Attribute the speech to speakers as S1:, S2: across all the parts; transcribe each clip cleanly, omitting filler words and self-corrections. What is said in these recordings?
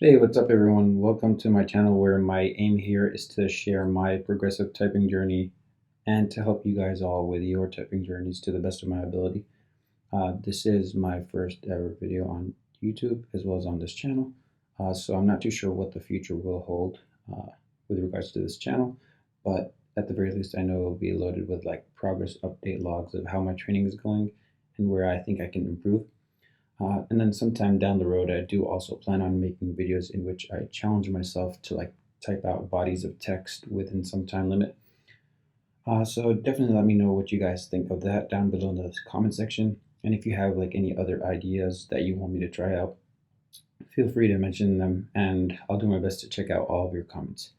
S1: Hey, what's up everyone? Welcome to my channel where my aim here is to share my progressive typing journey and to help you guys all with your typing journeys to the best of my ability. This is my first ever video on YouTube as well as on this channel, so I'm not too sure what the future will hold with regards to this channel, but at the very least I know it'll be loaded with like progress update logs of how my training is going and where I think I can improve. And then sometime down the road, I do also plan on making videos in which I challenge myself to like type out bodies of text within some time limit. So definitely let me know what you guys think of that down below in the comment section. And if you have like any other ideas that you want me to try out, feel free to mention them and I'll do my best to check out all of your comments.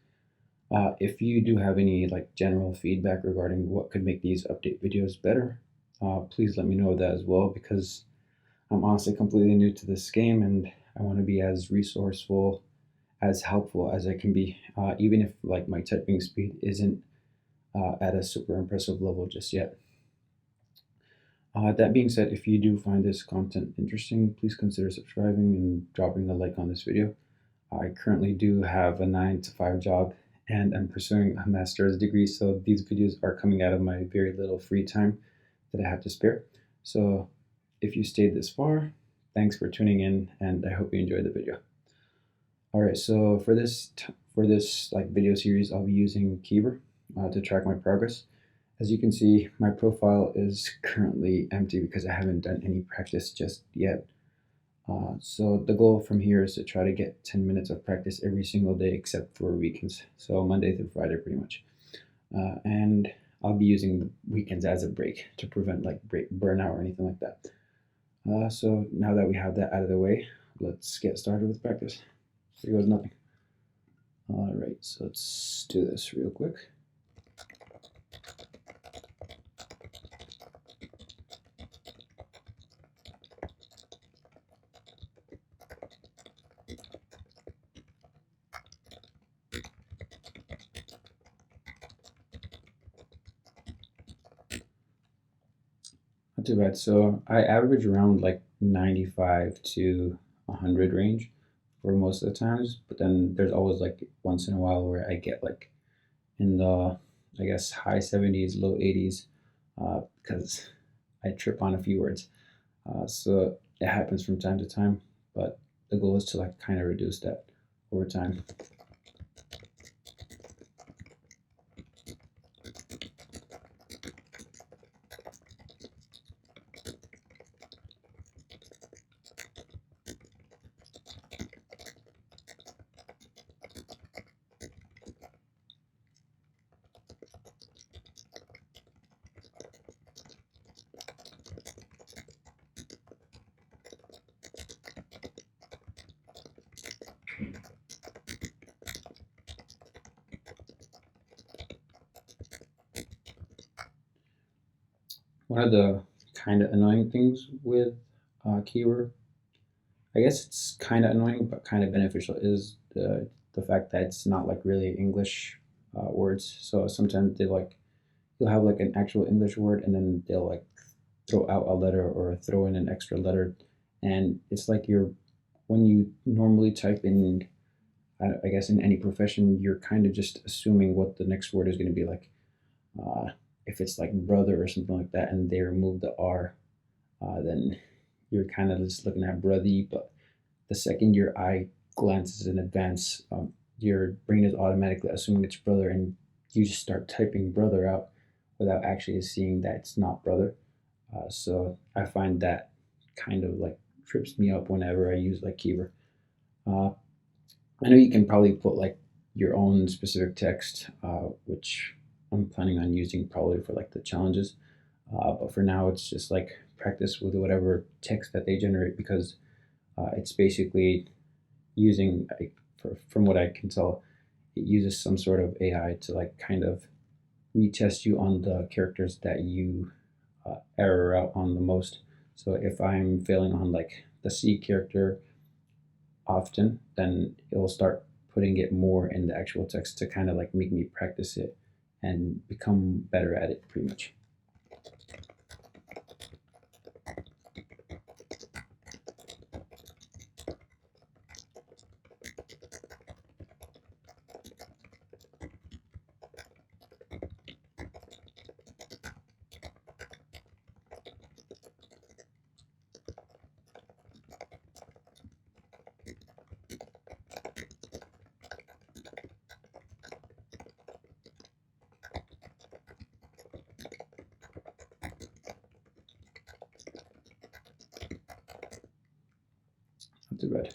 S1: If you do have any like general feedback regarding what could make these update videos better, please let me know that as well, because I'm honestly completely new to this game and I want to be as resourceful, as helpful as I can be, even if like my typing speed isn't at a super impressive level just yet. That being said, if you do find this content interesting, please consider subscribing and dropping a like on this video. I currently do have a 9-to-5 job and I'm pursuing a master's degree, so these videos are coming out of my very little free time that I have to spare. So if you stayed this far, thanks for tuning in and I hope you enjoyed the video. Alright, so for this like video series, I'll be using keybr to track my progress. As you can see, my profile is currently empty because I haven't done any practice just yet. So the goal from here is to try to get 10 minutes of practice every single day except for weekends, so Monday through Friday pretty much. And I'll be using the weekends as a break to prevent like burnout or anything like that. So now that we have that out of the way, let's get started with practice. Here goes nothing. All right, so let's do this real quick. Not too bad. So I average around like 95 to 100 range for most of the times, but then there's always like once in a while where I get like in the, I guess, high 70s, low 80s, because I trip on a few words. So it happens from time to time, but the goal is to like kind of reduce that over time. One of the kind of annoying things with keyword, I guess it's kind of annoying but kind of beneficial, is the fact that it's not like really English words. So sometimes they like you'll have like an actual English word and then they'll like throw out a letter or throw in an extra letter, and it's like you're when you normally type in, I guess in any profession, you're kind of just assuming what the next word is going to be like. Uh, if it's like brother or something like that, and they remove the R, then you're kind of just looking at brothy. But the second your eye glances in advance, your brain is automatically assuming it's brother, and you just start typing brother out without actually seeing that it's not brother. So I find that kind of like trips me up whenever I use like keyword. Uh, I know you can probably put like your own specific text, which I'm planning on using probably for like the challenges. But for now, it's just like practice with whatever text that they generate, because it's basically using, from what I can tell, it uses some sort of AI to like kind of retest you on the characters that you error out on the most. So if I'm failing on like the C character often, then it'll start putting it more in the actual text to kind of like make me practice it and become better at it pretty much. too bad.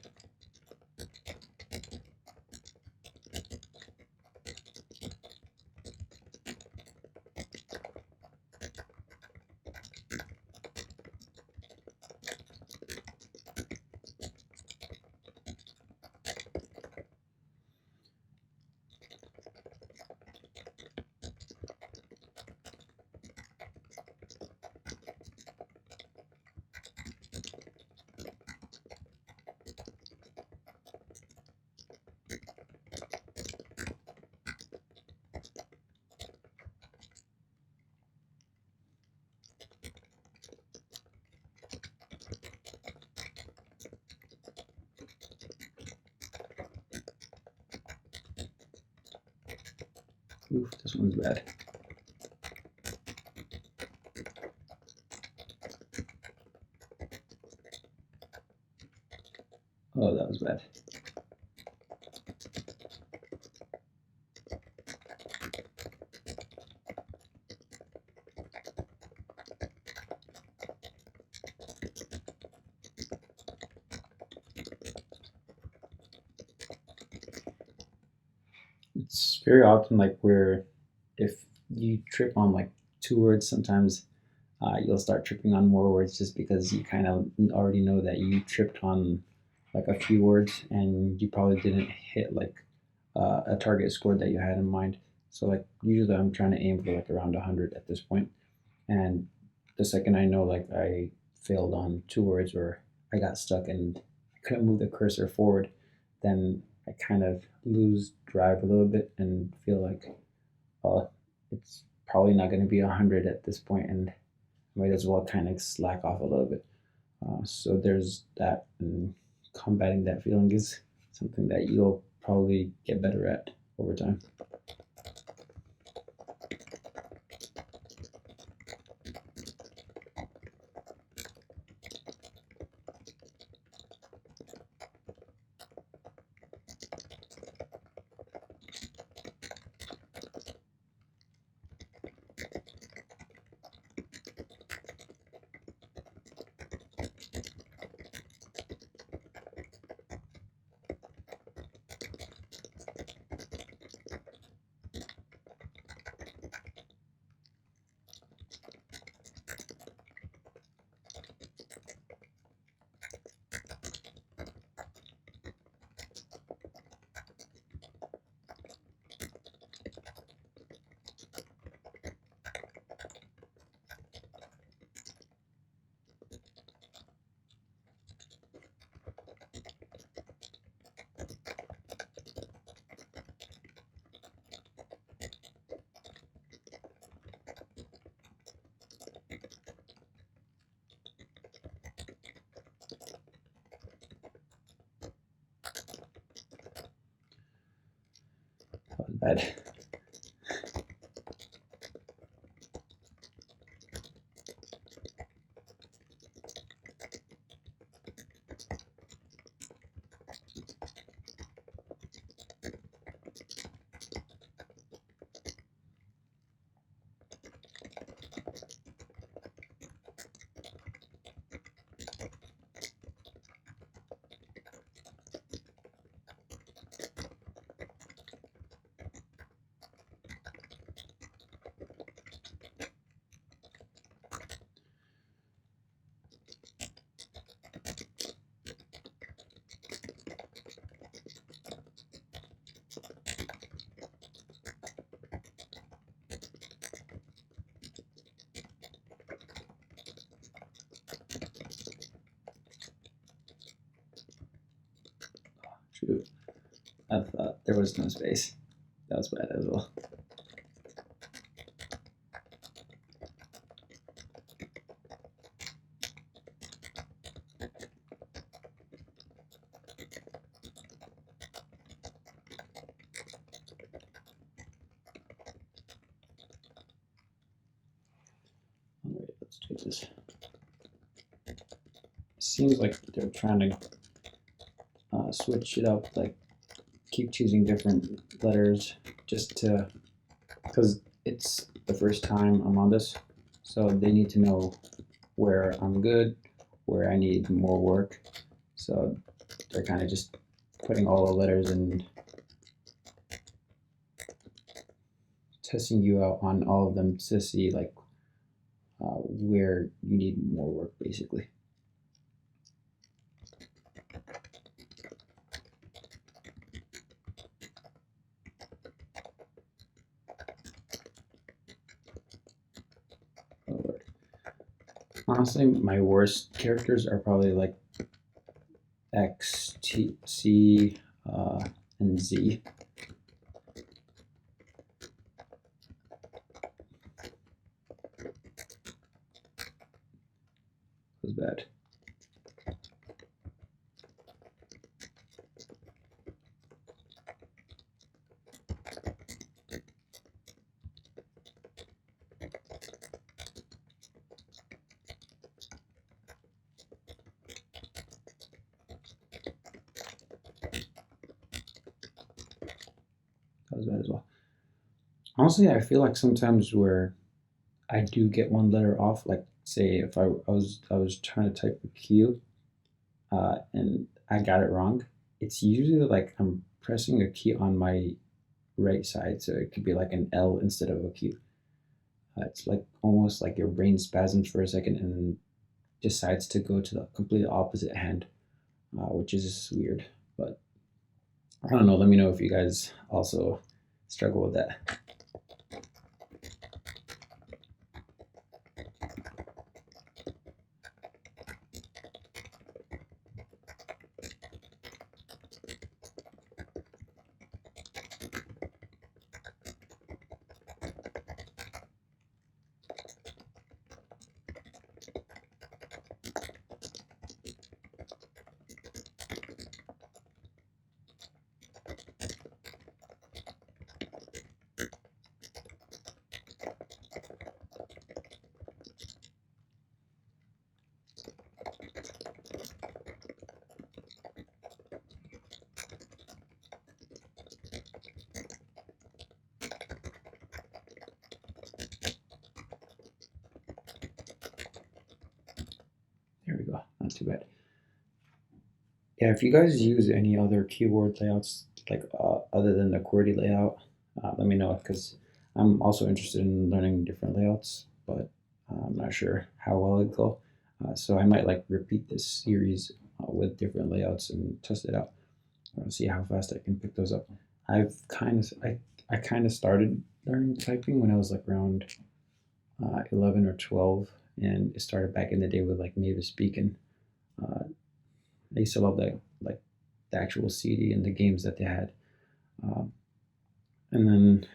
S1: Oof, this one's bad. Oh, that was bad. It's very often like where if you trip on like two words, sometimes you'll start tripping on more words just because you kind of already know that you tripped on like a few words and you probably didn't hit like a target score that you had in mind. So like usually I'm trying to aim for like around 100 at this point, and the second I know like I failed on two words or I got stuck and couldn't move the cursor forward, then I kind of lose drive a little bit and feel like it's probably not going to be 100 at this point, and I might as well kind of slack off a little bit. So there's that, and combating that feeling is something that you'll probably get better at over time. That was bad. Shoot, I thought there was no space. That was bad as well. All right, let's do this. Seems like they're trying to switch it up, like keep choosing different letters just to, because it's the first time I'm on this, so they need to know where I'm good, where I need more work. So they're kind of just putting all the letters and testing you out on all of them to see like where you need more work, basically. Honestly, my worst characters are probably like X, T, C, and Z. It was bad. That was bad as well. Honestly, I feel like sometimes where I do get one letter off, like say if I was trying to type a Q, and I got it wrong, it's usually like I'm pressing a key on my right side, so it could be like an L instead of a Q. It's like almost like your brain spasms for a second and then decides to go to the complete opposite hand, which is weird. But I don't know. Let me know if you guys also struggle with that. There we go. Not too bad. Yeah, if you guys use any other keyboard layouts, like other than the QWERTY layout, let me know because I'm also interested in learning different layouts, but I'm not sure how well it go. So I might like repeat this series with different layouts and test it out. See how fast I can pick those up. I kind of started learning typing when I was like around 11 or 12, and it started back in the day with like Mavis Beacon. Uh, I used to love that, like the actual CD and the games that they had. Um, and then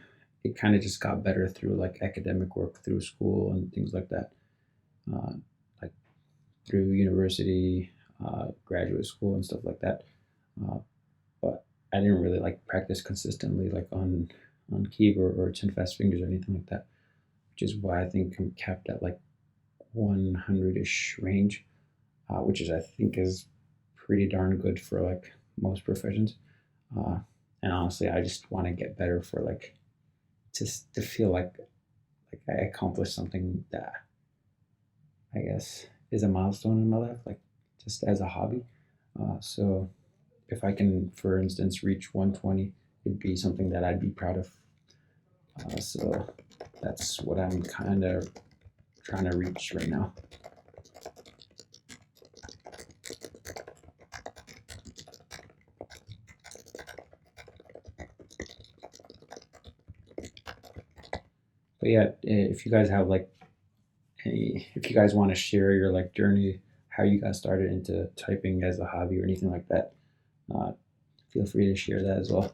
S1: it kind of just got better through like academic work through school and things like that. Uh, like through university, graduate school, and stuff like that. Uh, but I didn't really like practice consistently, like on keyboard or 10 fast fingers or anything like that. Which is why I think I'm capped at like 100-ish range, which is I think is pretty darn good for like most professions. Uh, and honestly, I just want to get better for like just to feel like I accomplished something that I guess is a milestone in my life, like just as a hobby. So if I can, for instance, reach 120, it'd be something that I'd be proud of. So that's what I'm kind of trying to reach right now. But yeah, if you guys have like if you guys want to share your like journey, how you guys started into typing as a hobby or anything like that, uh, feel free to share that as well.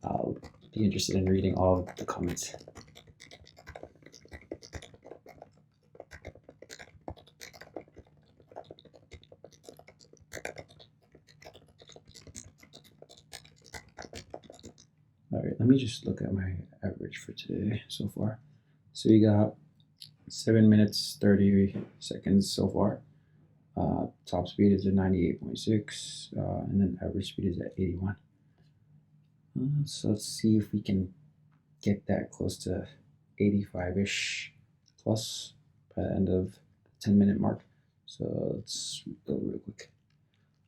S1: I'll be interested in reading all of the comments. All right, let me just look at my average for today so far. So we got 7 minutes 30 seconds so far. Top speed is at 98.6, and then average speed is at 81. So let's see if we can get that close to 85-ish plus by the end of the 10-minute mark. So let's go real quick.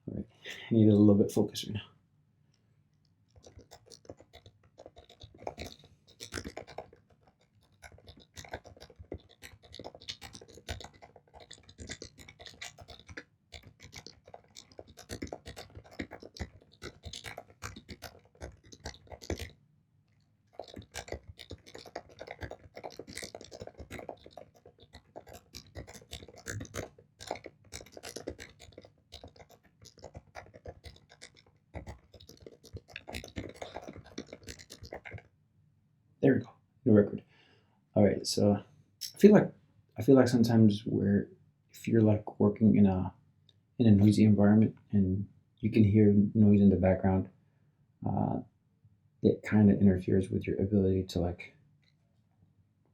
S1: All right, I need a little bit of focus right now. There we go, new record. All right, so I feel like sometimes where if you're like working in a noisy environment and you can hear noise in the background, uh, it kind of interferes with your ability to like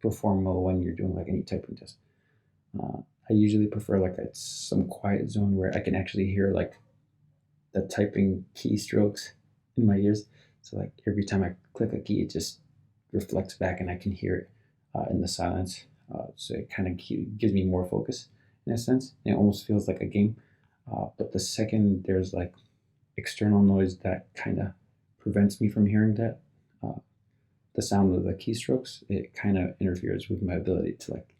S1: perform well when you're doing like any typing test. Uh, I usually prefer like some quiet zone where I can actually hear like the typing keystrokes in my ears. So like every time I click a key, it just reflects back, and I can hear it in the silence. So it kind of gives me more focus in a sense. It almost feels like a game. But the second there's like external noise that kind of prevents me from hearing that, uh, the sound of the keystrokes, it kind of interferes with my ability to like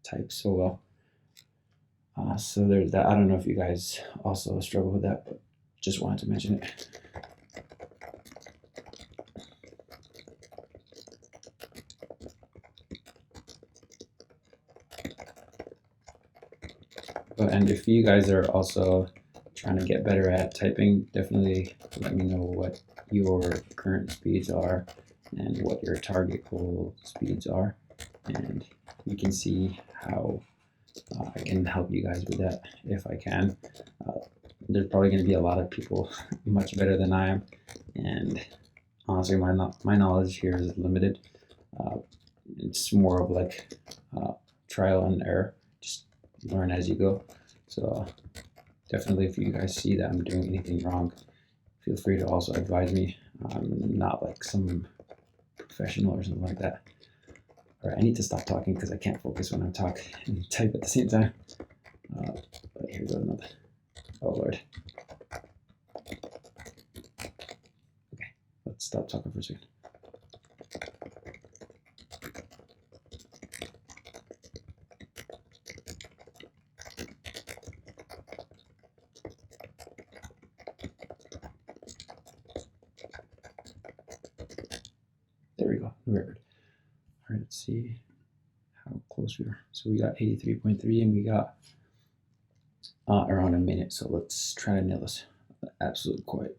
S1: type so well. So there's that. I don't know if you guys also struggle with that, but just wanted to mention it. And if you guys are also trying to get better at typing, definitely let me know what your current speeds are and what your target goal speeds are, and we can see how I can help you guys with that if I can. Uh, there's probably going to be a lot of people much better than I am, and honestly, my knowledge here is limited. Uh, it's more of like uh, trial and error. Just learn as you go. So definitely, if you guys see that I'm doing anything wrong, feel free to also advise me. I'm not like some professional or something like that. All right, I need to stop talking because I can't focus when I talk and type at the same time. But here goes another. Oh Lord. Okay, let's stop talking for a second. There we go, new record. All right, let's see how close we are. So we got 83.3 and we got around a minute. So let's try to nail this. Absolute quiet.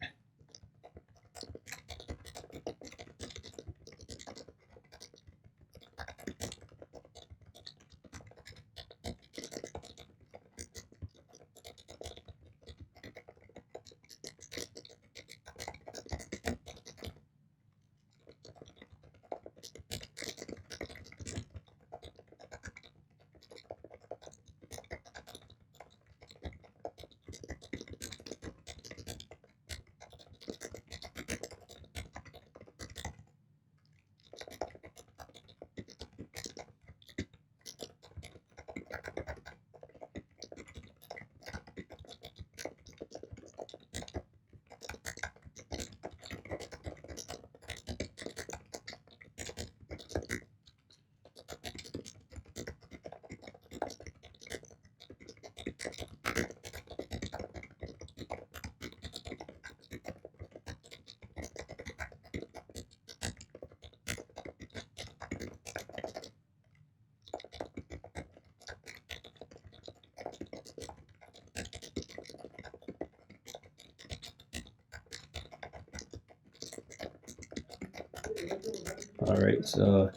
S1: All right, so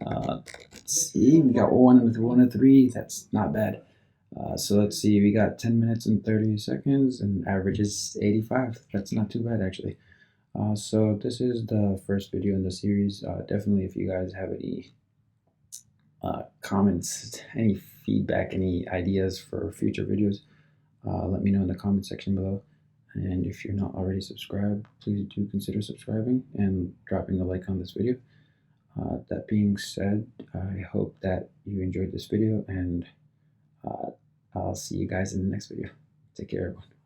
S1: let's see, we got one of three. That's not bad. So let's see, we got 10 minutes and 30 seconds, and average is 85. That's not too bad actually. So this is the first video in the series. Definitely, if you guys have any comments, any feedback, any ideas for future videos, let me know in the comment section below. And if you're not already subscribed, please do consider subscribing and dropping a like on this video. That being said, I hope that you enjoyed this video, and I'll see you guys in the next video. Take care, everyone.